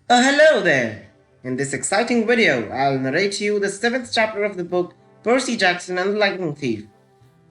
Hello there! In this exciting video, I'll narrate you the 7th chapter of the book Percy Jackson and the Lightning Thief.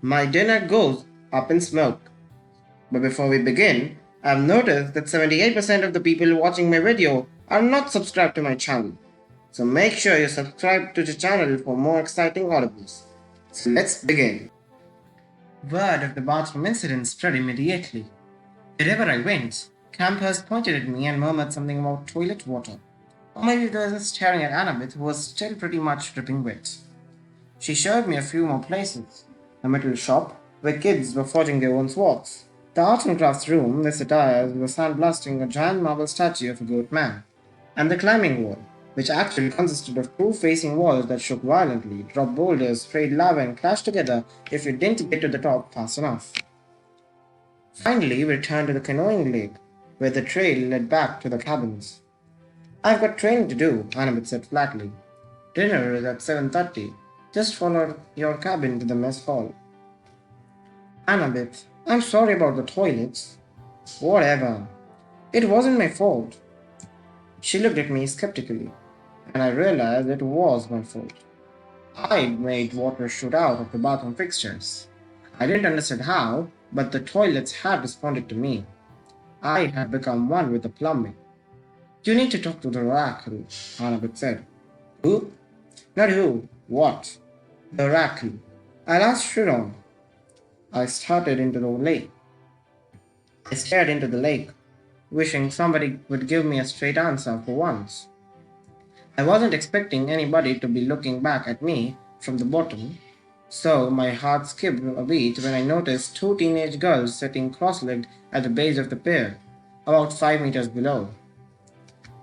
My dinner goes up in smoke. But before we begin, I've noticed that 78% of the people watching my video are not subscribed to my channel. So make sure you subscribe to the channel for more exciting audibles. So let's begin. Word of the bathroom incident spread immediately. Wherever I went, campers pointed at me and murmured something about toilet water. Or maybe they were just staring at Annabeth, who was still pretty much dripping wet. She showed me a few more places. A metal shop, where kids were forging their own swords. The art and crafts room, where satires were sandblasting a giant marble statue of a goat man. And the climbing wall, which actually consisted of two facing walls that shook violently, dropped boulders, sprayed lava, and clashed together if you didn't get to the top fast enough. Finally, we returned to the canoeing lake, where the trail led back to the cabins. I've got training to do, Annabeth said flatly. Dinner is at 7:30. Just follow your cabin to the mess hall. Annabeth, I'm sorry about the toilets. Whatever. It wasn't my fault. She looked at me skeptically, and I realized it was my fault. I'd made water shoot out of the bathroom fixtures. I didn't understand how, but the toilets had responded to me. I had become one with the plumbing. You need to talk to the oracle, Annabeth said. Who? Not who. What? The oracle. I'll ask Chiron. I started into the lake. I stared into the lake, wishing somebody would give me a straight answer for once. I wasn't expecting anybody to be looking back at me from the bottom, so my heart skipped a beat when I noticed two teenage girls sitting cross-legged at the base of the pier, about 5 meters below.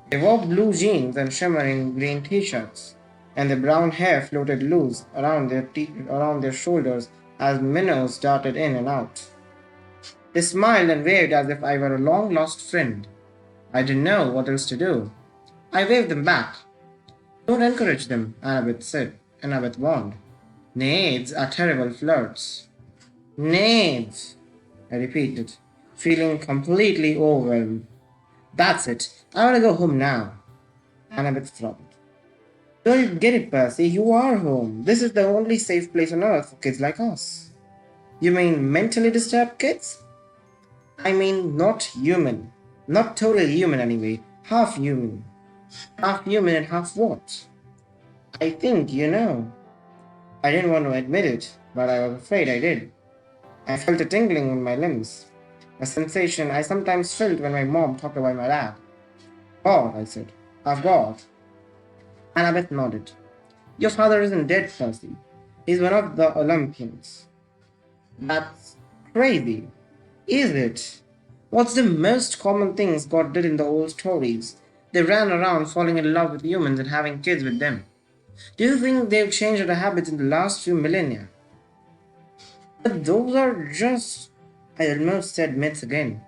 They wore blue jeans and shimmering green t-shirts, and their brown hair floated loose around their shoulders as minnows darted in and out. They smiled and waved as if I were a long-lost friend. I didn't know what else to do. I waved them back. Don't encourage them, Annabeth said. Annabeth warned. Naiads are terrible flirts. Naiads, I repeated, feeling completely overwhelmed. That's it. I want to go home now. Annabeth throbbed. Don't you get it, Percy? You are home. This is the only safe place on earth for kids like us. You mean mentally disturbed kids? I mean not human. Not totally human anyway. Half human. Half human and half what? I think you know. I didn't want to admit it, but I was afraid I did. I felt a tingling in my limbs. A sensation I sometimes felt when my mom talked about my dad. God, I said. I've got. Annabeth nodded. Your father isn't dead, Percy. He's one of the Olympians. That's crazy. Is it? What's the most common things God did in the old stories? They ran around falling in love with humans and having kids with them. Do you think they've changed their habits in the last few millennia? But those are just, I almost said myths again.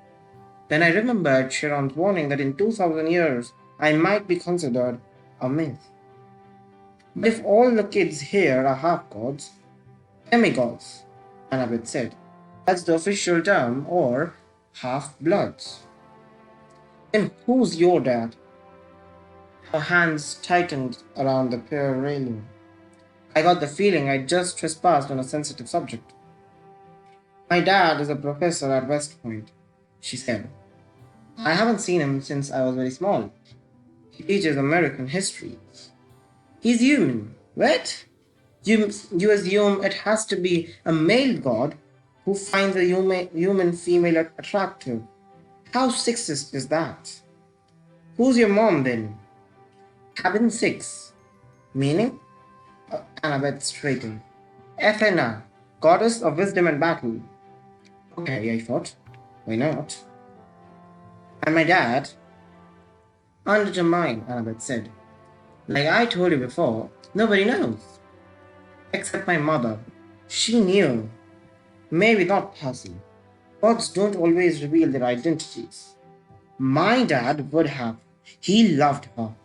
Then I remembered Chiron's warning that in 2000 years I might be considered a myth. But if all the kids here are half-gods, demigods, Annabeth said, that's the official term, or half-bloods. Then who's your dad? Her hands tightened around the pier railing. I got the feeling I'd just trespassed on a sensitive subject. My dad is a professor at West Point, she said. I haven't seen him since I was very small. He teaches American history. He's human. What? You assume it has to be a male god who finds a human female attractive. How sexist is that? Who's your mom then? Cabin 6. Meaning? Annabeth straightened. Athena, goddess of wisdom and battle. Okay, I thought. Why not? And my dad? Undetermined, Annabeth said. Like I told you before, nobody knows. Except my mother. She knew. Maybe not Percy. Gods don't always reveal their identities. My dad would have. He loved her.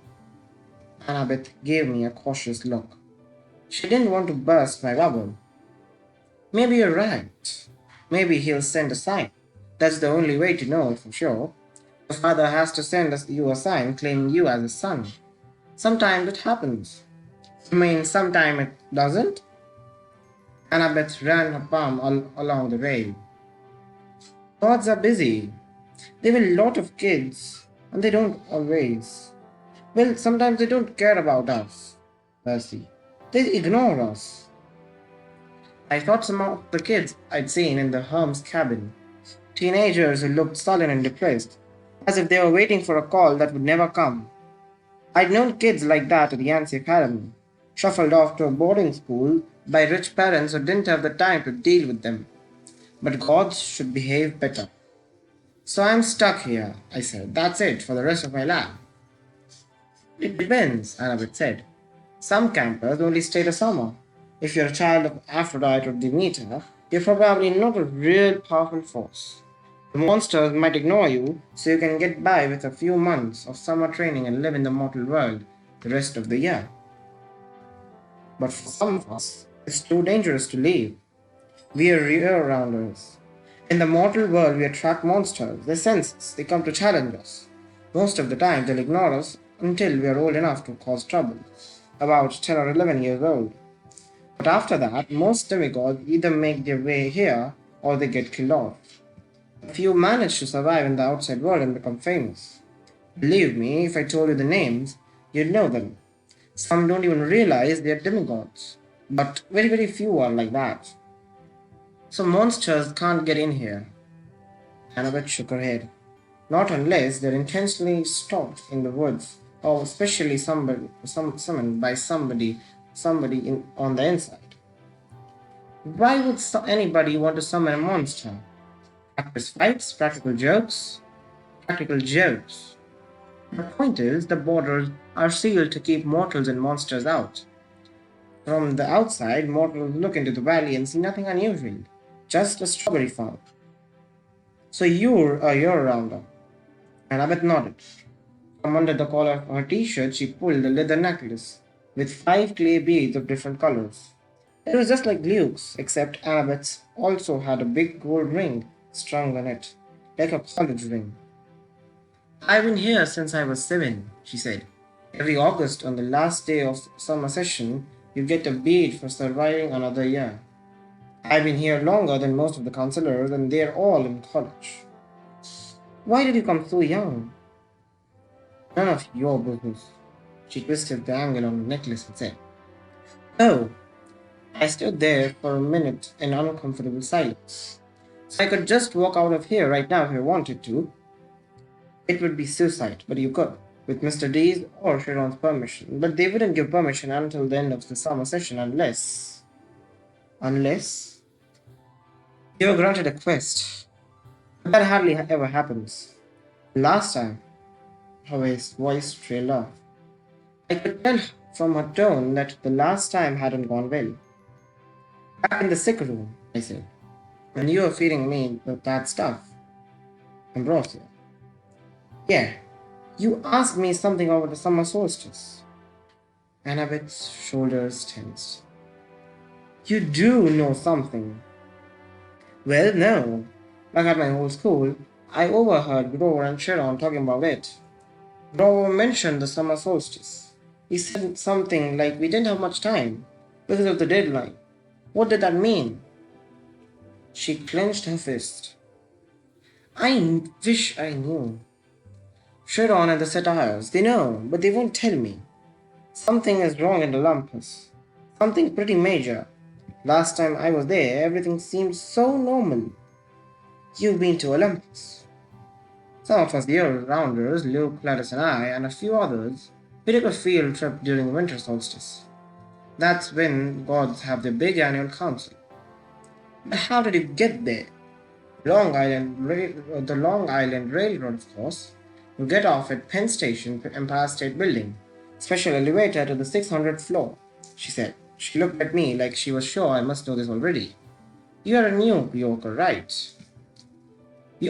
Annabeth gave me a cautious look. She didn't want to burst my bubble. Maybe you're right. Maybe he'll send a sign. That's the only way to know it for sure. Your father has to send you a sign claiming you as his son. Sometimes it happens. I mean, sometimes it doesn't. Annabeth ran her palm along the rail. Gods are busy. They have a lot of kids, and they don't always. Well, sometimes they don't care about us, Percy. They ignore us. I thought some of the kids I'd seen in the Herm's cabin. Teenagers who looked sullen and depressed, as if they were waiting for a call that would never come. I'd known kids like that at the Yancey Academy, shuffled off to a boarding school by rich parents who didn't have the time to deal with them. But gods should behave better. So I'm stuck here, I said. That's it for the rest of my life. It depends, Annabeth said. Some campers only stay the summer. If you're a child of Aphrodite or Demeter, you're probably not a real powerful force. The monsters might ignore you, so you can get by with a few months of summer training and live in the mortal world the rest of the year. But for some of us, it's too dangerous to leave. We are year-rounders. In the mortal world, we attract monsters. They sense us. They come to challenge us. Most of the time, they'll ignore us until we are old enough to cause trouble, about 10 or 11 years old. But after that, most demigods either make their way here or they get killed off. A few manage to survive in the outside world and become famous. Believe me, if I told you the names, you'd know them. Some don't even realize they're demigods, but very, very few are like that. So monsters can't get in here. Annabeth shook her head. Not unless they're intentionally stalked in the woods, or especially summoned by somebody on the inside. Why would anybody want to summon a monster? Practice fights, practical jokes. The point is, the borders are sealed to keep mortals and monsters out. From the outside, mortals look into the valley and see nothing unusual, just a strawberry farm. So you're a year-rounder. Annabeth nodded. From under the collar of her t-shirt, she pulled a leather necklace with 5 clay beads of different colors. It was just like Luke's, except Annabeth's also had a big gold ring strung on it, like a college ring. I've been here since I was 7, she said. Every August, on the last day of summer session, you get a bead for surviving another year. I've been here longer than most of the counselors, and they're all in college. Why did you come so young? None of your business. She twisted the angle on the necklace and said, Oh. I stood there for a minute in uncomfortable silence. So I could just walk out of here right now if I wanted to. It would be suicide, but you could, with Mr. D's or Sharon's permission. But they wouldn't give permission until the end of the summer session unless you were granted a quest. But that hardly ever happens. Last time, her voice trailed off. I could tell from her tone that the last time hadn't gone well. Back in the sick room, I said, when you were feeding me that stuff. Ambrosia. Yeah, you asked me something over the summer solstice. Annabeth's shoulders tensed. You do know something. Well, no. Back at my old school, I overheard Grover and Sharon talking about it. Grover mentioned the summer solstice. He said something like we didn't have much time because of the deadline. What did that mean? She clenched her fist. I wish I knew. Sharon and the Satyrs, they know, but they won't tell me. Something is wrong in Olympus. Something pretty major. Last time I was there, everything seemed so normal. You've been to Olympus. Some of us year-rounders, Luke, Gladys and I, and a few others, we took a field trip during the winter solstice. That's when gods have their big annual council. But how did you get there? The Long Island Railroad, of course. You get off at Penn Station, Empire State Building. Special elevator to the 600th floor, she said. She looked at me like she was sure I must know this already. You're a New Yorker, right?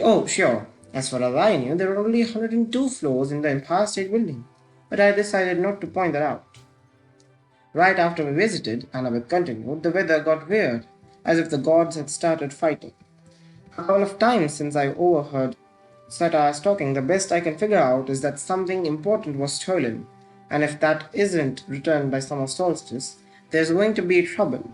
Oh, sure. As far as I knew, there were only 102 floors in the Empire State Building, but I decided not to point that out. Right after we visited, Annabeth continued, the weather got weird, as if the gods had started fighting. A couple of times since I overheard Set us talking, the best I can figure out is that something important was stolen, and if that isn't returned by summer solstice, there's going to be trouble.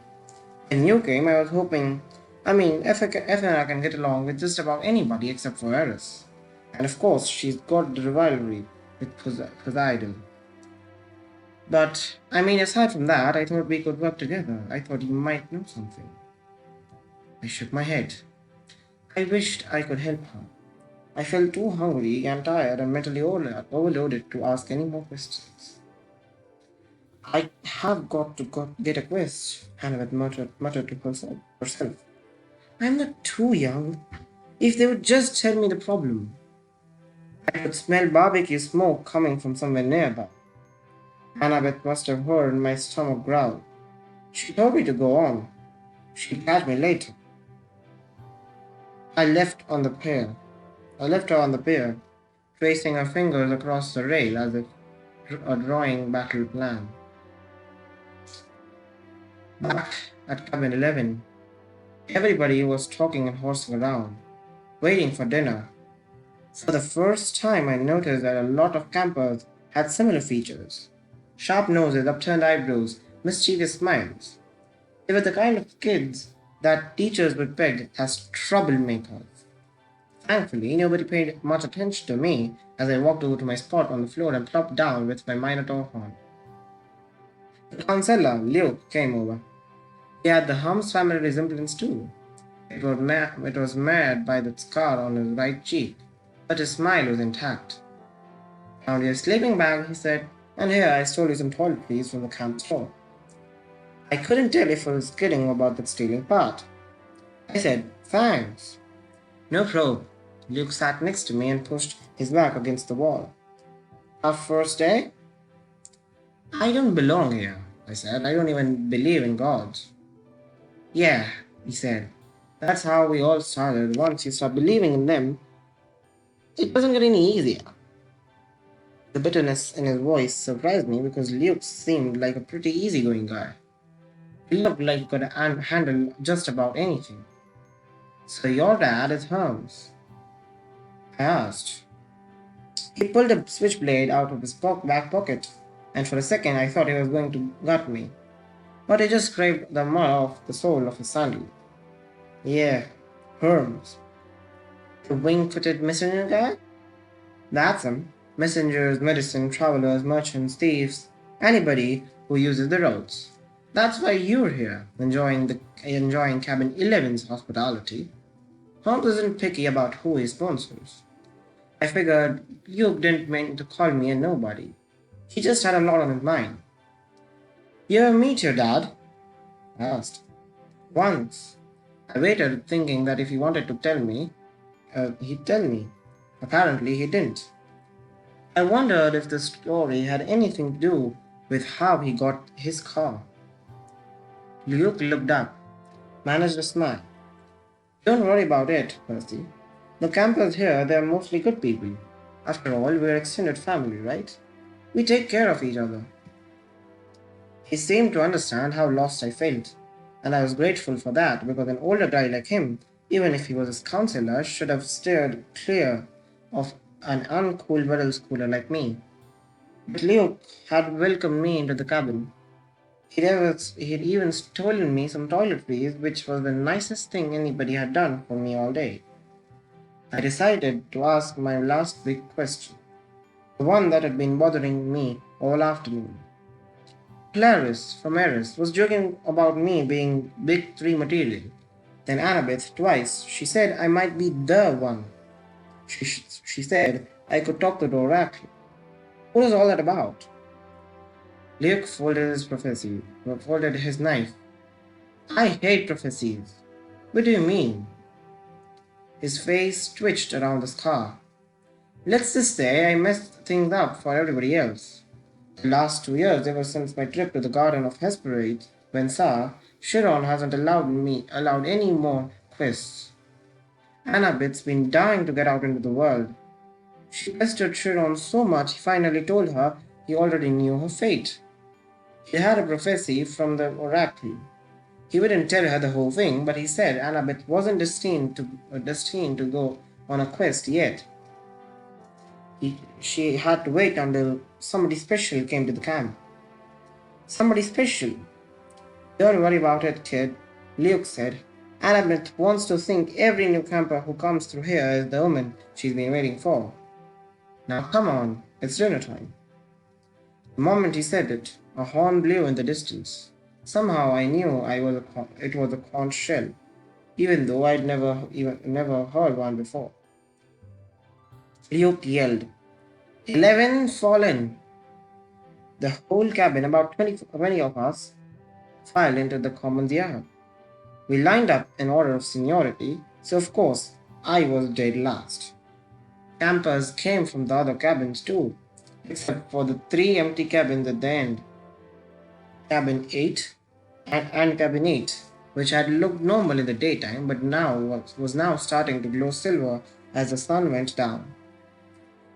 When you came, I was hoping. F and I can get along with just about anybody except for Eris. And of course, she's got the rivalry with Poseidon. But, aside from that, I thought we could work together. I thought you might know something. I shook my head. I wished I could help her. I felt too hungry and tired and mentally overloaded to ask any more questions. I have got to get a quest, Annabeth muttered to herself. I'm not too young. If they would just tell me the problem. I could smell barbecue smoke coming from somewhere nearby. Annabeth must have heard my stomach growl. She told me to go on. She'd catch me later. I left her on the pier, tracing her fingers across the rail as if drawing battle plan. Back at cabin 11, everybody was talking and horsing around, waiting for dinner. For the first time, I noticed that a lot of campers had similar features. Sharp noses, upturned eyebrows, mischievous smiles. They were the kind of kids that teachers would peg as troublemakers. Thankfully, nobody paid much attention to me as I walked over to my spot on the floor and plopped down with my Minotaur horn. The counselor, Luke, came over. He had the Hum's family resemblance too. It was marred by the scar on his right cheek, but his smile was intact. Found your sleeping bag, he said, and here I stole you some toiletries from the camp store. I couldn't tell if I was kidding about that stealing part. I said, thanks. No probe. Luke sat next to me and pushed his back against the wall. Our first day? I don't belong here, I said. I don't even believe in gods. Yeah, he said. That's how we all started. Once you start believing in them, it doesn't get any easier. The bitterness in his voice surprised me because Luke seemed like a pretty easygoing guy. He looked like he could handle just about anything. So your dad is Hermes? I asked. He pulled a switchblade out of his back pocket, and for a second I thought he was going to gut me. But he just scraped the mud off the sole of his sandal. Yeah, Hermes. The wing-footed messenger guy? That's him. Messengers, medicine, travelers, merchants, thieves, anybody who uses the roads. That's why you're here, enjoying cabin 11's hospitality. Holmes isn't picky about who he sponsors. I figured Luke didn't mean to call me a nobody. He just had a lot on his mind. You ever meet your dad? I asked. Once. I waited, thinking that if he wanted to tell me, he'd tell me. Apparently, he didn't. I wondered if the story had anything to do with how he got his car. Luke looked up, managed a smile. Don't worry about it, Percy. The campers here, they're mostly good people. After all, we're extended family, right? We take care of each other. He seemed to understand how lost I felt, and I was grateful for that because an older guy like him, even if he was his counselor, should have steered clear of an uncool middle schooler like me. But Luke had welcomed me into the cabin. He'd even stolen me some toiletries, which was the nicest thing anybody had done for me all day. I decided to ask my last big question, the one that had been bothering me all afternoon. Clarice from Eris was joking about me being Big Three material. Then Annabeth twice. She said I might be the one. She said I could talk to the oracle. What was all that about? Luke folded his knife. I hate prophecies. What do you mean? His face twitched around the scar. Let's just say I messed things up for everybody else. The last 2 years, ever since my trip to the Garden of Hesperides, when Chiron hasn't allowed any more quests. Annabeth's been dying to get out into the world. She pestered Chiron so much he finally told her he already knew her fate. He had a prophecy from the oracle. He wouldn't tell her the whole thing, but he said Annabeth wasn't destined to go on a quest yet. She had to wait until somebody special came to the camp. Somebody special? Don't worry about it, kid, Luke said. Annabeth wants to think every new camper who comes through here is the woman she's been waiting for. Now come on, it's dinner time. The moment he said it, a horn blew in the distance. Somehow I knew it was a conch shell, even though I'd never heard one before. Luke yelled, 11 fallen! The whole cabin, about 20 of us, filed into the common yard. We lined up in order of seniority, so of course I was dead last. Campers came from the other cabins too, except for the three empty cabins at the end. Cabin 8 and Cabin 8, which had looked normal in the daytime but was now starting to glow silver as the sun went down.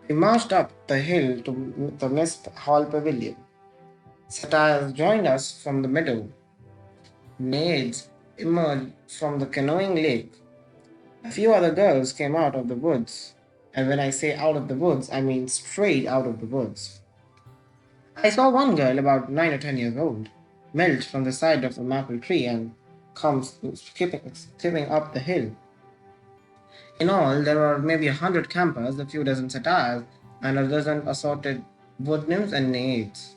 We marched up the hill to the mess hall pavilion. Satyrs joined us from the meadow. Maids emerged from the canoeing lake. A few other girls came out of the woods. And when I say out of the woods, I mean straight out of the woods. I saw one girl about 9 or 10 years old melt from the side of the maple tree and come skipping up the hill. In all, there were maybe 100 campers, a few dozen satyrs, and a dozen assorted wood nymphs and naiads.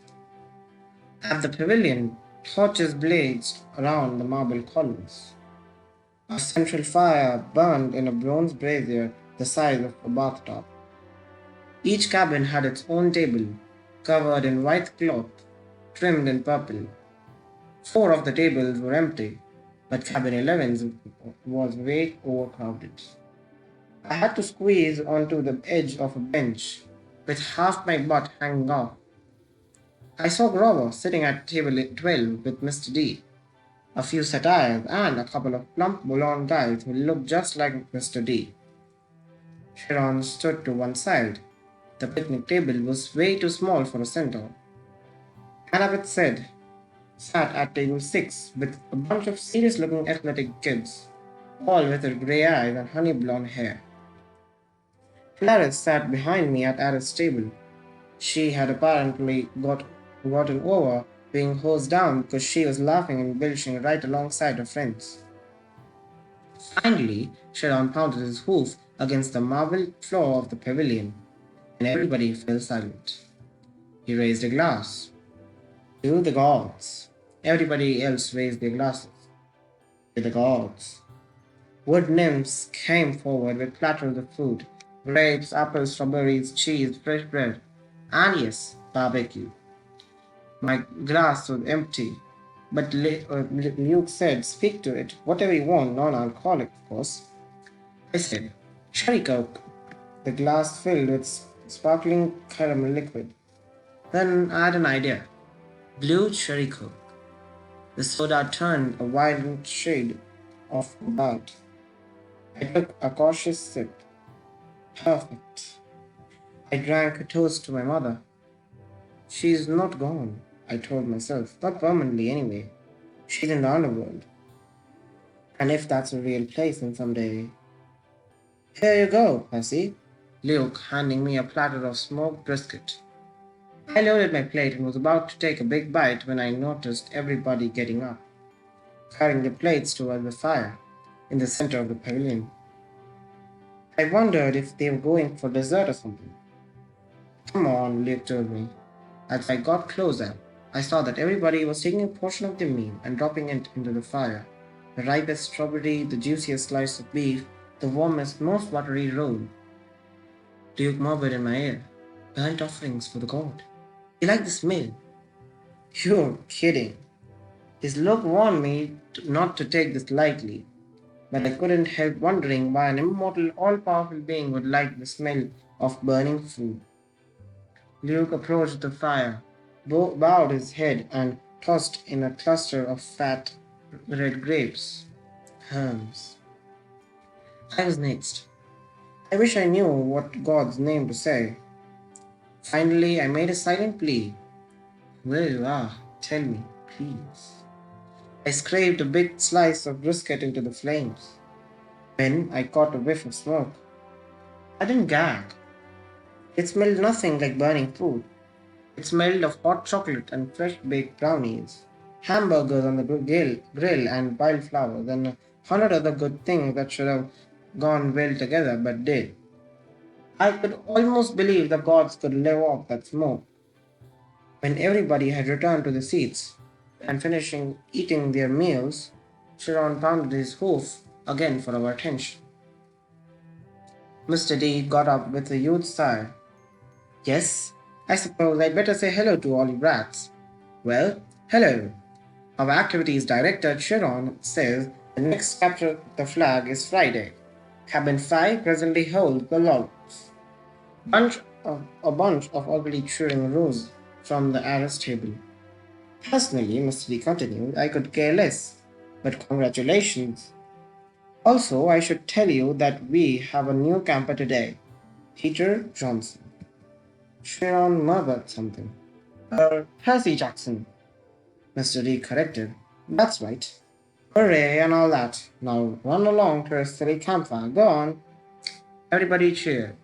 At the pavilion, torches blazed around the marble columns. A central fire burned in a bronze brazier the size of a bathtub. Each cabin had its own table, covered in white cloth, trimmed in purple. 4 of the tables were empty, but cabin 11 was way overcrowded. I had to squeeze onto the edge of a bench, with half my butt hanging off. I saw Grover sitting at table 12 with Mr. D, a few satyrs, and a couple of plump blonde guys who looked just like Mr. D. Sharon stood to one side. The picnic table was way too small for a centaur. Annabeth sat at table 6 with a bunch of serious-looking athletic kids, all with her grey eyes and honey blonde hair. Clarice sat behind me at Aris' table. She had apparently gotten over being hosed down because she was laughing and belching right alongside her friends. Finally, Sharon pounded his hoof against the marble floor of the pavilion, and everybody fell silent. He raised a glass. To the gods. Everybody else raised their glasses. To the gods. Wood nymphs came forward with platters of food, grapes, apples, strawberries, cheese, fresh bread, and yes, barbecue. My glass was empty, but Luke said, speak to it, whatever you want, non-alcoholic, of course. I said, Sherry Coke. The glass filled with sparkling caramel liquid. Then I had an idea. Blue Cherry Coke. The soda turned a violent shade of white. I took a cautious sip. Perfect. I drank a toast to my mother. She's not gone, I told myself. Not permanently, anyway. She's in the underworld. And if that's a real place, then someday... Here you go, Percy. Luke handing me a platter of smoked brisket. I loaded my plate and was about to take a big bite when I noticed everybody getting up, carrying their plates toward the fire in the center of the pavilion. I wondered if they were going for dessert or something. Come on, Luke told me. As I got closer, I saw that everybody was taking a portion of their meal and dropping it into the fire. The ripest strawberry, the juiciest slice of beef, the warmest, most buttery roll. Luke murmured in my ear, burnt offerings for the god. You like the smell? You're kidding. His look warned me not to take this lightly, but I couldn't help wondering why an immortal, all-powerful being would like the smell of burning food. Luke approached the fire, bowed his head, and tossed in a cluster of fat red grapes. Herms. I was next. I wish I knew what God's name to say. Finally, I made a silent plea. Where you are, tell me, please. I scraped a big slice of brisket into the flames. Then I caught a whiff of smoke. I didn't gag. It smelled nothing like burning food. It smelled of hot chocolate and fresh baked brownies, hamburgers on the grill and wildflowers, and 100 other good things that should have gone well together but did. I could almost believe the gods could live off that smoke. When everybody had returned to the seats and finishing eating their meals, Chiron pounded his hoof again for our attention. Mr. D got up with a huge sigh. Yes, I suppose I'd better say hello to all you brats. Well, hello. Our activities director Chiron says the next capture the flag is Friday. Cabin 5 presently holds the logs. A bunch of ugly chewing rose from the arrest table. Personally, Mr. D continued, I could care less. But congratulations. Also, I should tell you that we have a new camper today. Peter Johnson. Sharon murmured something. Percy Jackson. Mr. D corrected. That's right. Hooray and all that. Now run along to a silly campfire. Go on. Everybody cheered.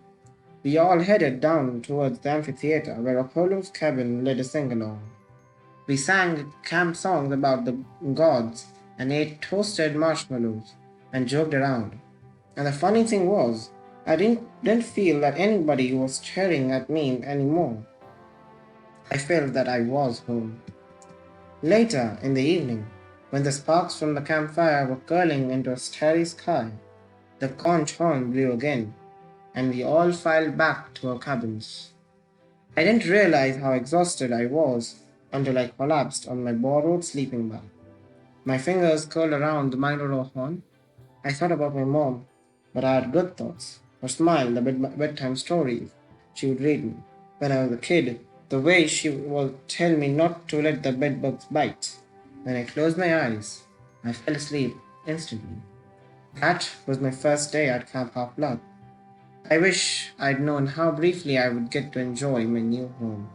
We all headed down towards the amphitheater where Apollo's cabin led a sing-along. We sang camp songs about the gods and ate toasted marshmallows and joked around. And the funny thing was, I didn't feel that anybody was staring at me anymore. I felt that I was home. Later in the evening, when the sparks from the campfire were curling into a starry sky, the conch horn blew again, and we all filed back to our cabins. I didn't realize how exhausted I was until I collapsed on my borrowed sleeping bag. My fingers curled around the minor horn. I thought about my mom, but I had good thoughts. Her smile, the bedtime stories she would read me when I was a kid, the way she would tell me not to let the bedbugs bite. When I closed my eyes, I fell asleep instantly. That was my first day at Camp Half-Blood. I wish I'd known how briefly I would get to enjoy my new home.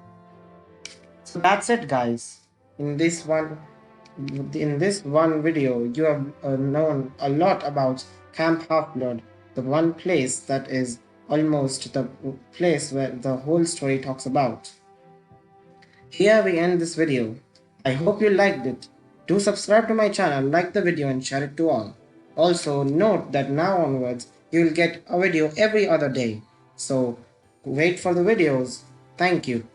So that's it, guys. In this one video, you have known a lot about Camp Half-Blood, the one place that is almost the place where the whole story talks about. Here we end this video. I hope you liked it. Do subscribe to my channel, like the video and share it to all. Also note that now onwards you will get a video every other day. So wait for the videos. Thank you.